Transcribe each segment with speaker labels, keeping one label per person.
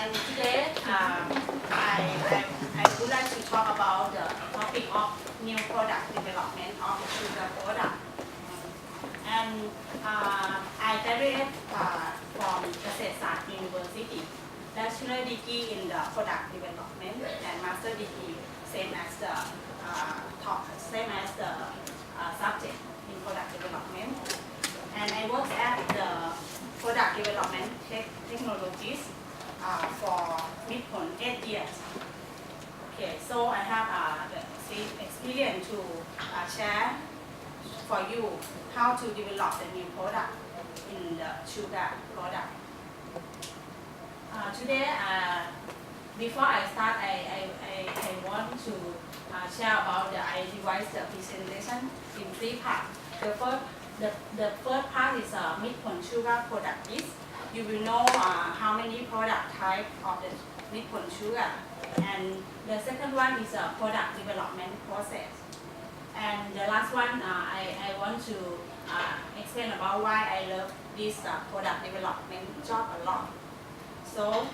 Speaker 1: And today I would like to talk about the topic of new product development of the sugar product. And I graduated from B.Visca University, bachelor degree in the product development and master degree same as the subject in product development. And I worked at the product development technologies for midpoint 8 years. Okay, so I have the experience to share for you how to develop the new product in the sugar product. Today, before I start, I want to share about I devised the presentation in 3 parts. The first part is midpoint sugar product list. You will know how many product type of the midpoint sugar. And the second one is a product development process. And the last one, I want to explain about why I love this product development job a lot. So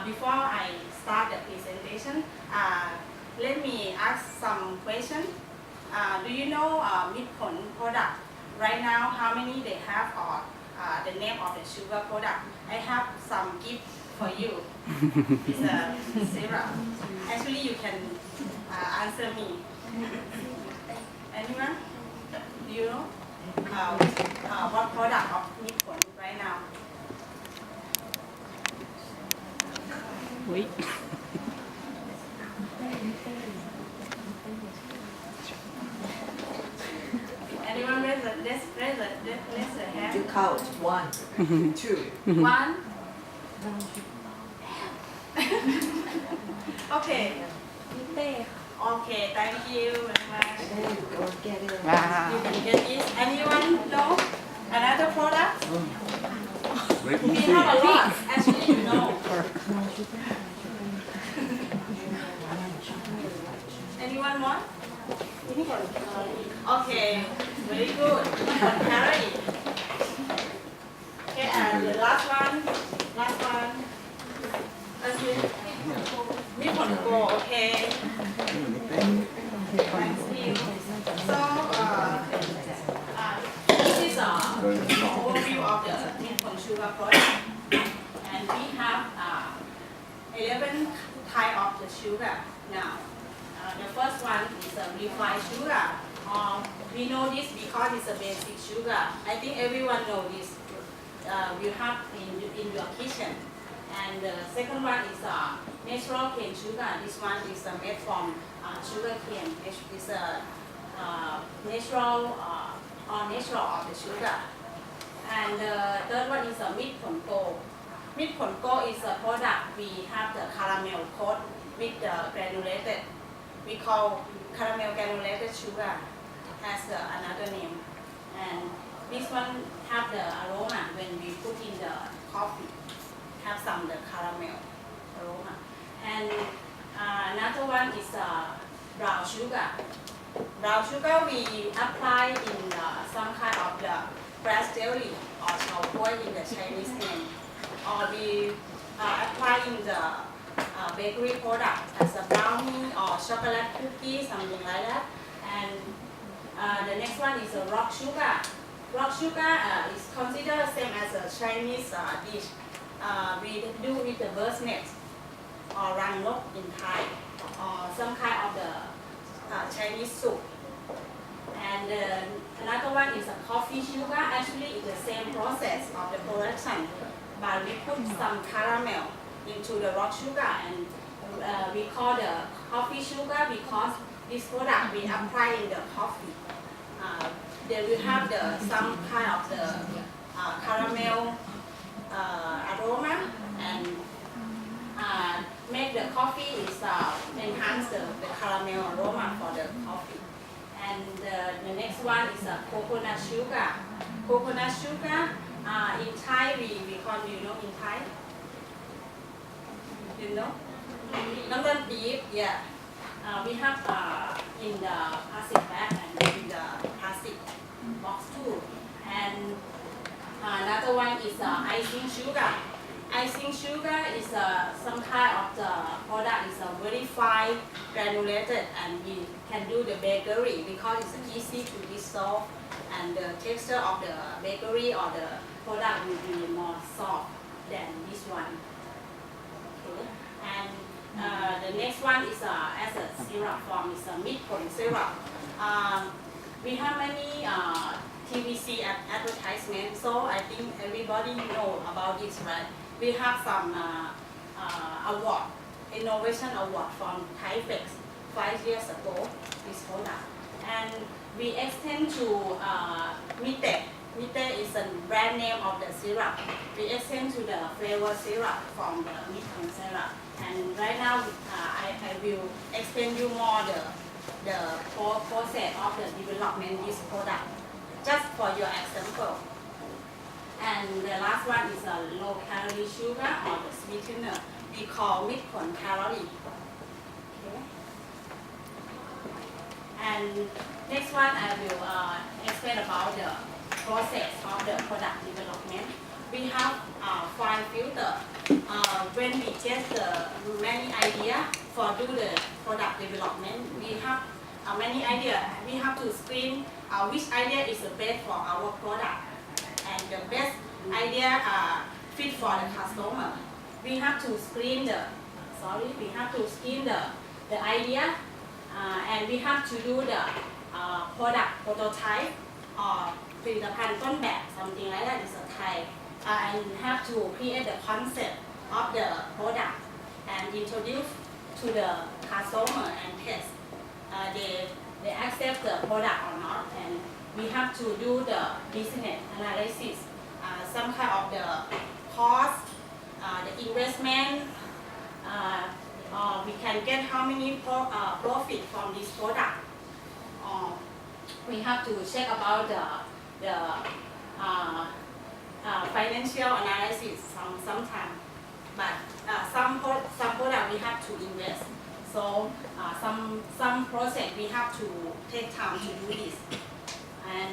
Speaker 1: before I start the presentation, let me ask some questions. Do you know midpoint product? Right now, how many they have or the name of the sugar product? I have some gift for you. It's a syrup. Actually, you can answer me. Anyone? Do you know what product of midpoint right now?
Speaker 2: Oui.
Speaker 1: Anyone raise the hand?
Speaker 3: You count 1, 2.
Speaker 1: 1. Okay. Okay, thank you very much.
Speaker 3: Go get it.
Speaker 2: Wow.
Speaker 1: You can get this. Anyone know another product? We have a lot. Actually, you know. Anyone want? Okay, very good. Carry. Okay, and the last one. Let's see. Midpoint go. Okay. Thank you. So, this is an overview of the midpoint sugar product, and we have 11 types of the sugar now. The first one is refined sugar. We know this because it's a basic sugar. I think everyone knows this. You have in your kitchen. And the second one is natural cane sugar. This one is made from sugar cane. It's a natural of the sugar. And the third one is midpoint gold. Midpoint gold is a product we have the caramel coat with the granulated. We call caramel granulated sugar has another name. And this one have the aroma when we put in the coffee. Have some the caramel aroma. And another one is brown sugar. Brown sugar we apply in some kind of the grass jelly or chao kuai in the Chinese name. Or we apply in the bakery product as a brownie or chocolate cookie, something like that. And the next one is rock sugar. Rock sugar is considered same as a Chinese dish. We do with the bird's nest or rang nok in Thai or some kind of the Chinese soup. And another one is a coffee sugar. Actually, it's the same process of the production, but we put some caramel into the rock sugar, and we call the coffee sugar because this product we apply in the coffee. They will have some kind of the caramel aroma and make the coffee is enhance the caramel aroma for the coffee. And the next one is coconut sugar. Coconut sugar in Thai we call, you know, in Thai. You know? Namdan beef, yeah. We have in the plastic bag and in the plastic box too. And another one is icing sugar. icing sugar is some kind of the product is very fine granulated, and we can do the bakery because it's easy to dissolve, and the texture of the bakery or the product will be more soft than this one. Okay. And the next one is as a syrup form is a mid-corn syrup. We have many TVC advertisements, so I think everybody know about this, right? We have some award, innovation award from Thai-Fex 5 years ago, this product. And we extend to Mite. Mite is a brand name of the syrup. We extend to the flavor syrup from the mid-corn syrup. And right now, I will explain you more the process of the development this product, just for your example. And the last one is a low calorie sugar or the sweetener. We call mid-corn calorie. Okay. And next one I will explain about the process of the product development. We have 5 filters. When we get the many ideas for do the product development, we have many ideas. We have to screen which idea is the best for our product, and the best idea fit for the customer. We have to screen the idea, and we have to do the product prototype or ผลิตภัณฑ์ต้นแบบ something like that is a type, and have to create the concept of the product and introduce to the customer and test. They accept the product or not, and we have to do the business analysis, some kind of the cost, the investment, we can get how many profit from this product. We have to check about the financial analysis sometimes, but some product we have to invest. So some project we have to take time to do this. And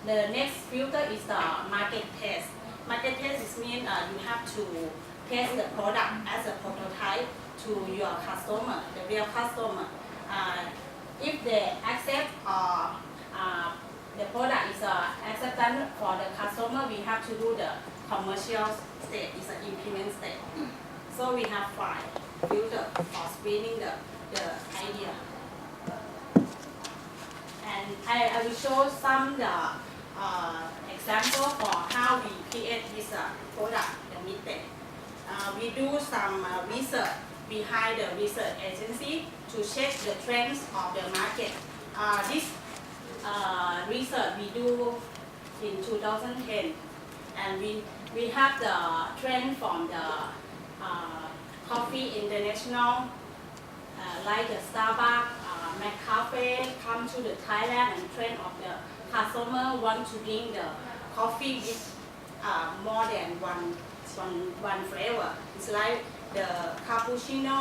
Speaker 1: the next filter is the market test. Market test is mean you have to test the product as a prototype to your customer, the real customer. If they accept the product is acceptance for the customer, we have to do the commercial stage, is an implement stage. So we have 5 filters for screening the idea. And I will show some example for how we create this product, the Mite. We do some research behind the research agency to check the trends of the market. This research we do in 2010, and we have the trend from the coffee international, like the Starbucks, McCafe come to the Thailand, and trend of the customer want to drink the coffee with more than one flavor. It's like the cappuccino,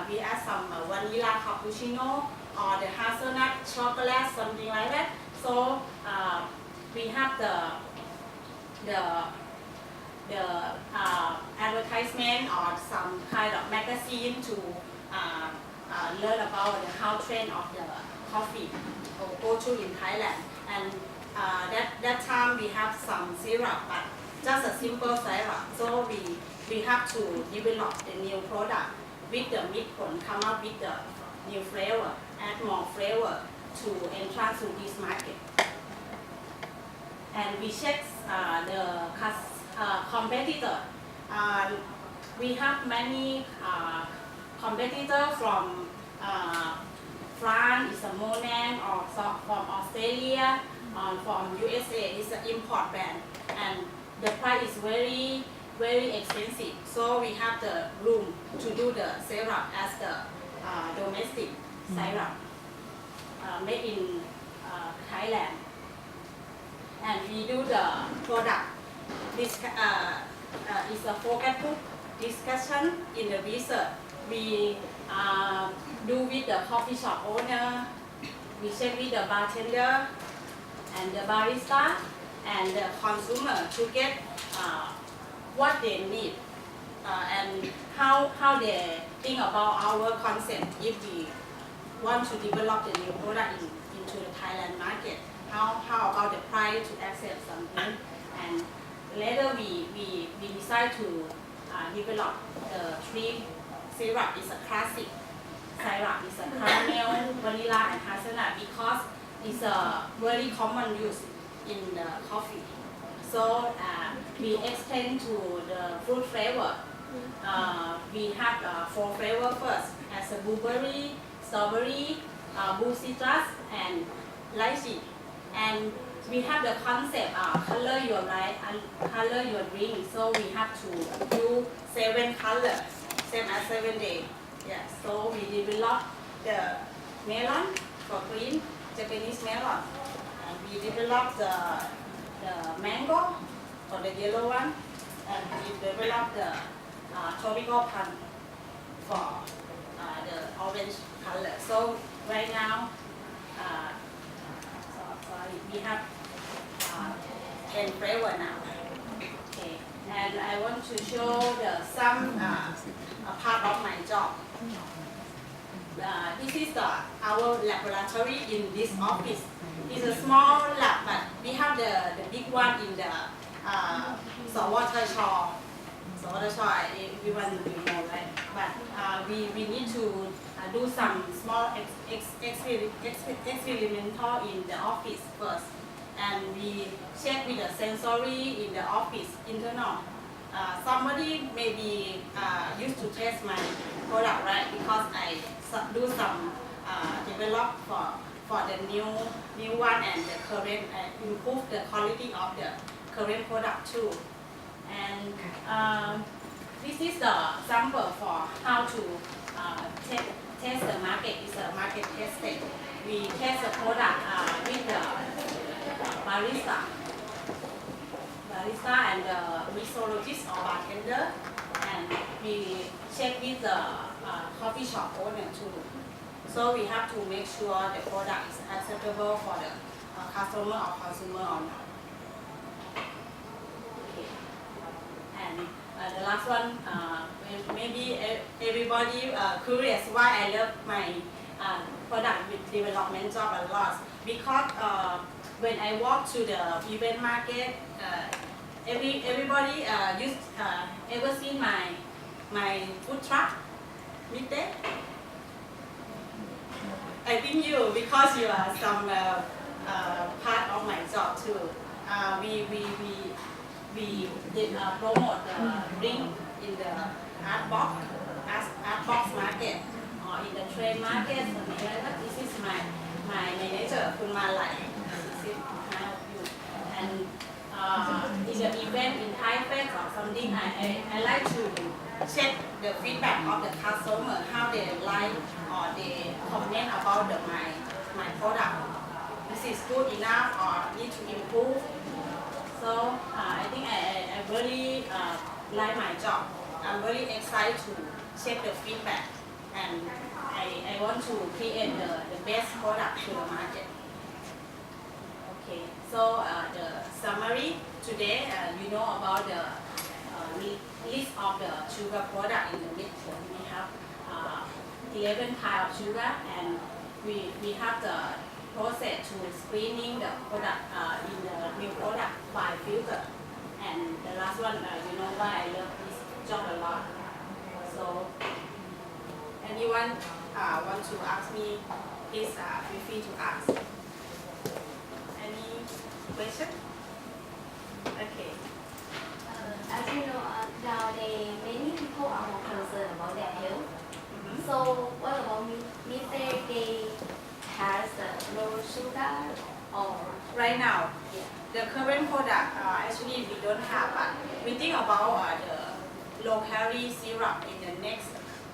Speaker 1: we add some vanilla cappuccino, or the hazelnut chocolate, something like that. So we have the advertisement or some kind of magazine to learn about the how trend of the coffee or go to in Thailand. And that time we have some syrup, but just a simple syrup. So we have to develop the new product with the mid-corn, come up with the new flavor, add more flavor to entrance to this market. And we check the competitor. We have many competitors from France, is a Monan, or from Australia, from USA, is an import brand, and the price is very expensive. So we have the room to do the syrup as the domestic syrup made in Thailand. And we do the product. This is a focus group discussion in the research. We do with the coffee shop owner, we check with the bartender and the barista and the consumer to get what they need and how they think about our concept if we want to develop the new product into the Thailand market. How about the price to accept something, and later we decide to develop the three syrup. Is a classic syrup, is a caramel, vanilla, and hazelnut because it's a very common use in the coffee. So we extend to the fruit flavor. We have 4 flavor first, as a blueberry, strawberry, blue citrus, and lychee. And we have the concept color your life and color your drink. So we have to do 7 colors, same as 7 days. Yeah. So we develop the melon for green, Japanese melon. And we develop the mango for the yellow one, and we develop the tropical plum for the orange color. So right now, sorry, we have 10 flavor now. Okay, and I want to show some part of my job. This is our laboratory in this office. It's a small lab, but we have the big one in the Sawatashaw. Everyone will know, right? But we need to do some small experimental in the office first, and we check with the sensory in the office internal. Somebody maybe used to test my product, right? Because I do some develop for the new one and the current, improve the quality of the current product too. And this is the sample for how to test the market. It's a market testing. We test the product with the barista and the mixologist or bartender, and we check with the coffee shop owner too. So we have to make sure the product is acceptable for the customer or consumer or not. Okay. And the last one, maybe everybody curious why I love my product with development job a lot, because when I walk to the event market, everybody ever seen my food truck? Mitte? I think you, because you are some part of my job too. We did promote the drink in the art box market or in the trade market. This is my manager, Kun Malai. This is my you. And in the event in Thai Fest or something, I like to check the feedback of the customer, how they like or they comment about my product. This is good enough or need to improve. So I think I really like my job. I'm very excited to check the feedback, and I want to create the best product to the market. Okay, so the summary today, you know about the list of the sugar product in the mix. We have 11 types of sugar, and we have the process to screening the product in the new product by filter. And the last one, you know why I love this job a lot. So anyone want to ask me, please feel free to ask. Any question? Okay.
Speaker 2: As you know, nowadays many people are more concerned about their health.
Speaker 1: Mm-hmm.
Speaker 2: So what about Mr. Gay has low sugar or
Speaker 1: Right now,
Speaker 2: yeah.
Speaker 1: the current product actually we don't have, but we think about the low calorie syrup in the next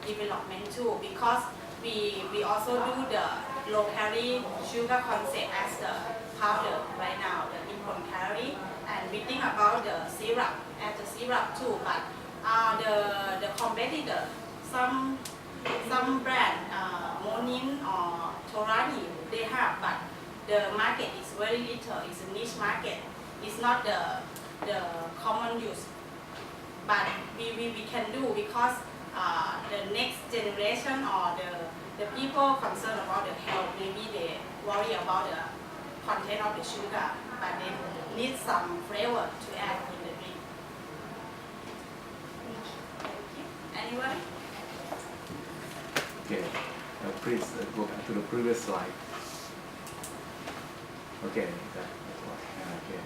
Speaker 1: development too, because we also do the low calorie sugar concept as the powder right now, the import calorie, and we think about the syrup as the syrup too, but the competitor, some brand, Monin or Torani, they have, but the market is very little. It's a niche market. It's not the common use. but we can do because the next generation or the people concerned about the health, maybe they worry about the content of the sugar, but they need some flavor to add in the drink. Thank you. Anybody?
Speaker 4: Okay, please go back to the previous slide. Okay, that's what. Okay.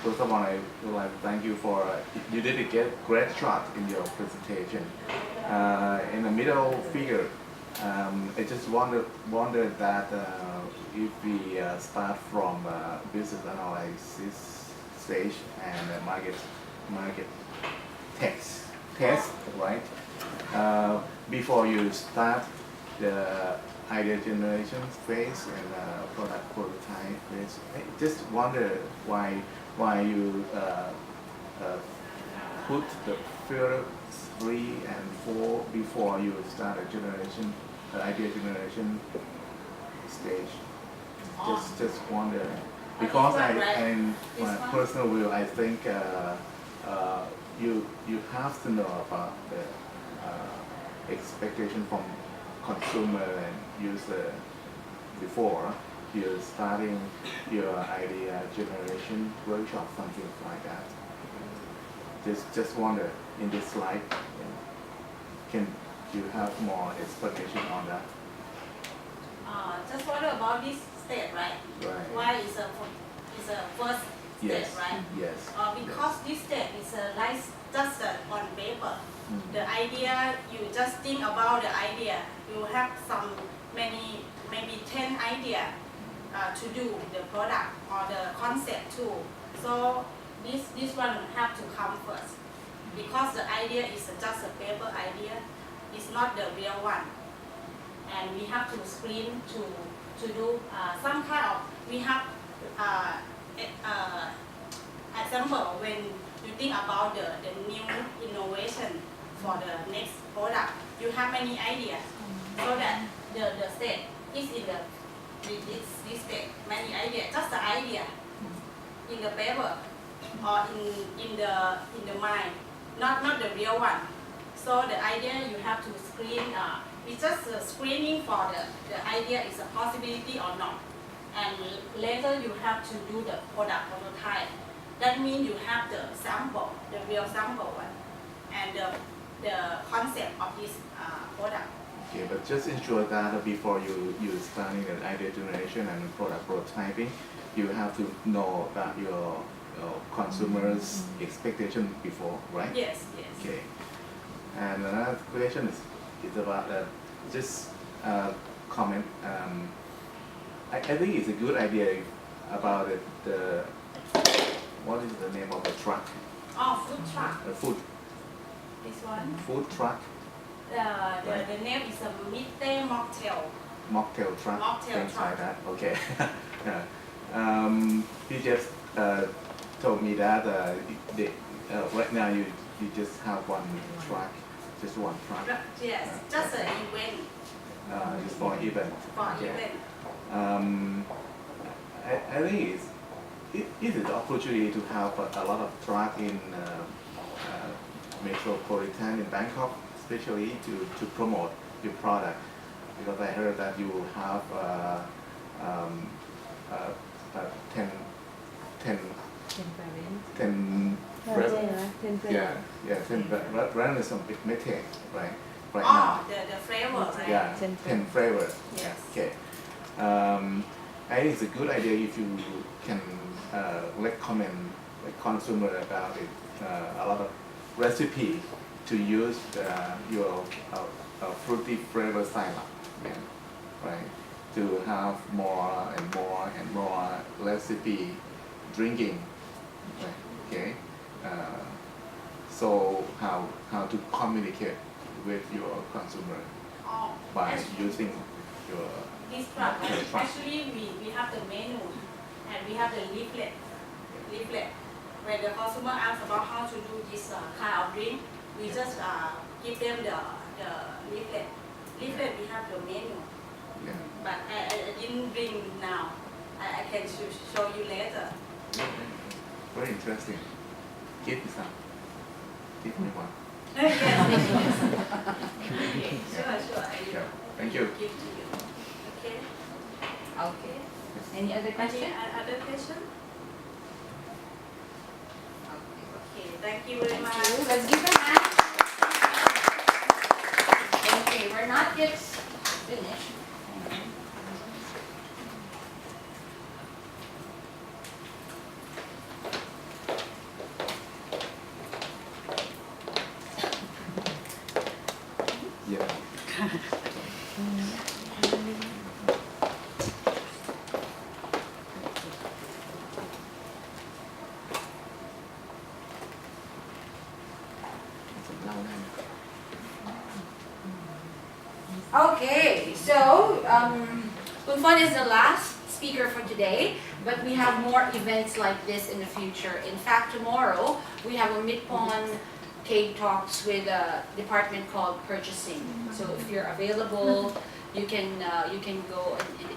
Speaker 4: First of all, I would like to thank you for you did a great shot in your presentation. In the middle figure, I just wondered that if we start from business analysis stage and market test, right? Before you start the idea generation phase and product prototype phase, I just wonder why you put the filter 3 and 4 before you start a idea generation stage. Just wonder because in my personal view, I think you have to know about the expectation from consumer and user before you're starting your idea generation workshop, something like that. Just wonder in this slide, can you have more explanation on that?
Speaker 1: Just wonder about this state, right?
Speaker 4: Right.
Speaker 1: Why is a first state,
Speaker 4: Yes.
Speaker 1: right?
Speaker 4: Yes.
Speaker 1: Because this state is like just on paper. The idea, you just think about the idea. You have maybe 10 ideas to do the product or the concept too. So this one have to come first because the idea is just a paper idea. It's not the real one, and we have to screen to do some kind of. We have example when you think about the new innovation for the next product. You have many ideas, so that the state is in this state. Many ideas, just the idea in the paper or in the mind, not the real one. So the idea you have to screen. It's just screening for the idea is a possibility or not, and later you have to do the product prototype. That means you have the sample, the real sample one, and the concept of this product.
Speaker 4: Okay, but just ensure that before you starting an idea generation and product prototyping, you have to know that your consumers' expectation before, right?
Speaker 1: Yes, yes.
Speaker 4: Okay. And another question is about just comment. I think it's a good idea about the what is the name of the truck?
Speaker 1: Oh, food truck.
Speaker 4: The food
Speaker 1: This one.
Speaker 4: truck.
Speaker 1: The name is a midday mocktail.
Speaker 4: Mocktail truck.
Speaker 1: Mocktail
Speaker 4: things
Speaker 1: truck.
Speaker 4: like that. Okay. He just told me that right now you just have one truck, just one truck.
Speaker 1: Yes, just an event.
Speaker 4: Just for event.
Speaker 1: For
Speaker 4: Okay.
Speaker 1: event.
Speaker 4: I think it is an opportunity to have a lot of truck in metropolitan in Bangkok, especially to promote your product. Because I heard that you have 10 brands of methane, right? Right now.
Speaker 1: The flavor, right?
Speaker 4: Yeah, 10 flavors.
Speaker 1: Yes.
Speaker 4: Okay. I think it's a good idea if you can recommend the consumer about it, a lot of recipe to use your fruity flavor syrup, yeah, right? To have more and more and more recipe drinking, right? Okay. So how to communicate with your consumer
Speaker 1: Oh,
Speaker 4: by
Speaker 1: actually,
Speaker 4: using your
Speaker 1: this truck,
Speaker 4: Okay, truck.
Speaker 1: actually we have the menu and we have the leaflet. When the consumer asks about how to do this kind of drink, we just give them the leaflet. Leaflet we have the menu,
Speaker 4: yeah.
Speaker 1: but I didn't bring now. I can show you later.
Speaker 4: Very interesting. give me some. Give me one.
Speaker 1: Yes. Sure.
Speaker 4: Yeah. Thank you.
Speaker 1: Give to you. Okay.
Speaker 2: Okay. Any other question?
Speaker 1: Any other question? Okay. Thank you very much.
Speaker 2: Thank you. Let's give a hand. Okay, we're not yet finished.
Speaker 4: Yeah.
Speaker 2: Okay, so Kun Fon is the last speaker for today, but we have more events like this in the future. In fact, tomorrow we have a Midpon Cade Talks with a department called Purchasing. So if you're available, you can go.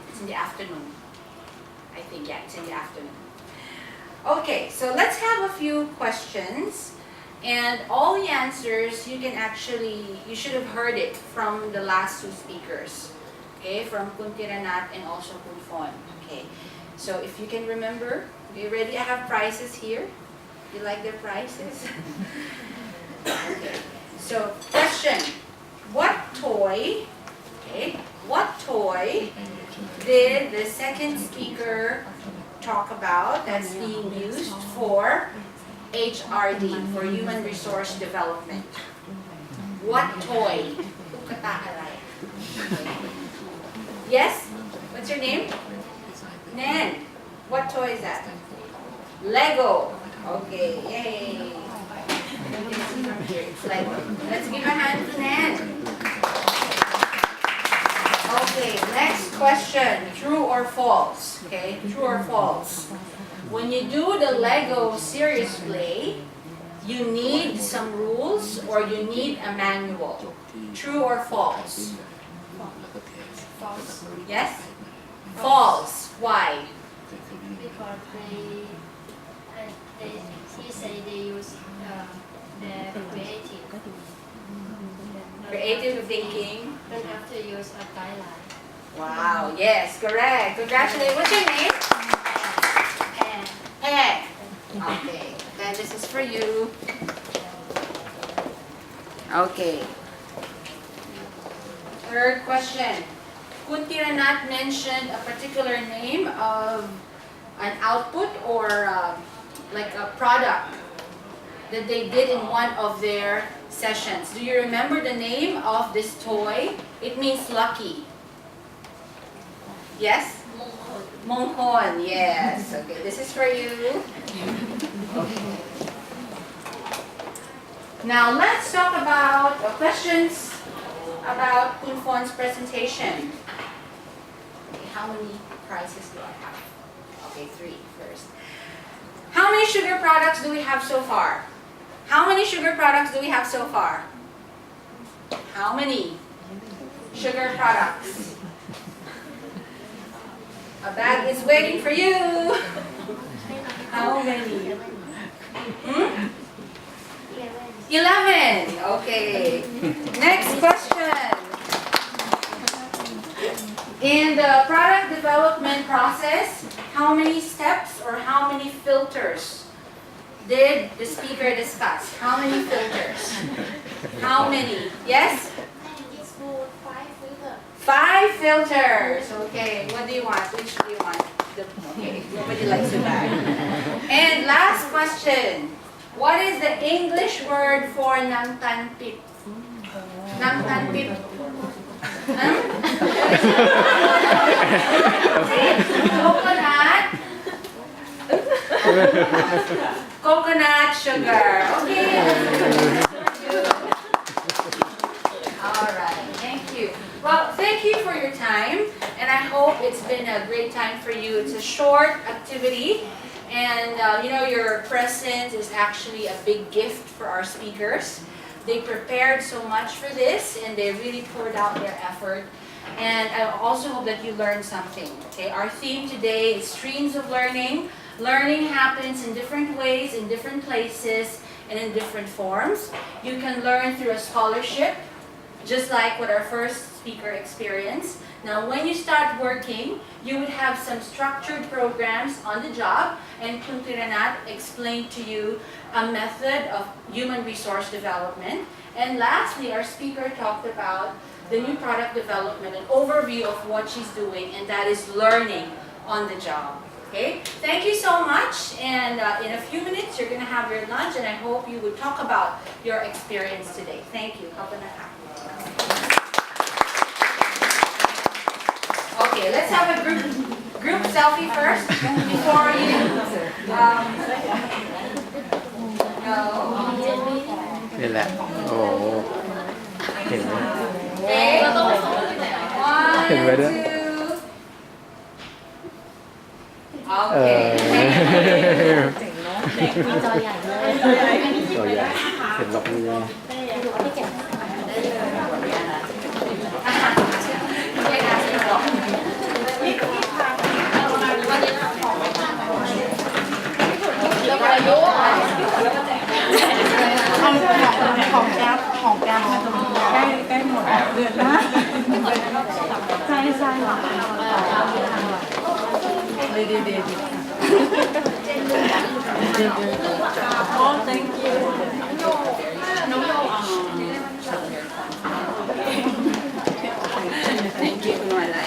Speaker 2: It's in the afternoon. I think it's in the afternoon. Okay, so let's have a few questions. And all the answers, you should have heard it from the last two speakers. Okay, from Kun Tiranat and also Kun Fon. Okay, so if you can remember, you ready? I have prizes here. You like the prizes? Okay, so question, what toy did the second speaker talk about that's being used for HRD, for Human Resource Development? What toy? Yes? What's your name? Nan. What toy is that? Lego. Okay, yay. It's Lego. Let's give a hand to Nan. Okay, next question. True or false? Okay, true or false? When you do the Lego serious play, you need some rules or you need a manual. True or false?
Speaker 5: False.
Speaker 2: Yes? False. Why?
Speaker 5: Because he say they use their
Speaker 2: Creative thinking.
Speaker 5: don't have to use a guideline.
Speaker 2: Wow, yes, correct. Congratulations. What's your name?
Speaker 5: And
Speaker 2: Hey. Okay, then this is for you. Okay. Third question. Kun Tiranat mentioned a particular name of an output or like a product that they did in one of their sessions. Do you remember the name of this toy? It means lucky. Yes? Monghon, yes. Okay, this is for you. Okay. Now let's talk about questions about Kun Fon's presentation. Okay, how many prizes do I have? Okay, 3 first. How many sugar products do we have so far? How many sugar products do we have so far? How many sugar products? A bag is waiting for you. How many? 11. Okay. Next question. In the product development process, how many steps or how many filters did the speaker discuss? How many filters? How many? Yes?
Speaker 5: it's for 5 filter.
Speaker 2: 5 filters. Okay. What do you want? Which do you want? Okay. Nobody likes the bag. And last question. What is the English word for nangtanpip? Nangtanpip. Coconut. Coconut sugar. Okay. All right. Thank you. Well, thank you for your time, and I hope it's been a great time for you. It's a short activity, and your presence is actually a big gift for our speakers. They prepared so much for this, and they really poured out their effort. And I also hope that you learned something. Okay, our theme today is streams of learning. Learning happens in different ways, in different places, and in different forms. You can learn through a scholarship, just like what our first speaker experienced. Now, when you start working, you would have some structured programs on the job, and Kunti Renat explained to you a method of human resource development. And lastly, our speaker talked about the new product development, an overview of what she's doing, and that is learning on the job. Okay, thank you so much, and in a few minutes you're going to have your lunch, and I hope you would talk about your experience today. Thank you. Okay, let's have a group selfie first before you go.
Speaker 6: นี่แหละ โอ้โหเห็นไหม
Speaker 2: Okay,
Speaker 6: เห็นไหม
Speaker 2: 1,
Speaker 6: ด้วย
Speaker 2: 2.
Speaker 6: เอ
Speaker 2: Okay.
Speaker 6: จอใหญ่เห็นแบบนี้
Speaker 3: ของแก้มใกล้หมดเดือนละใช่ดีโอ้ thank you thank you หน่อยไร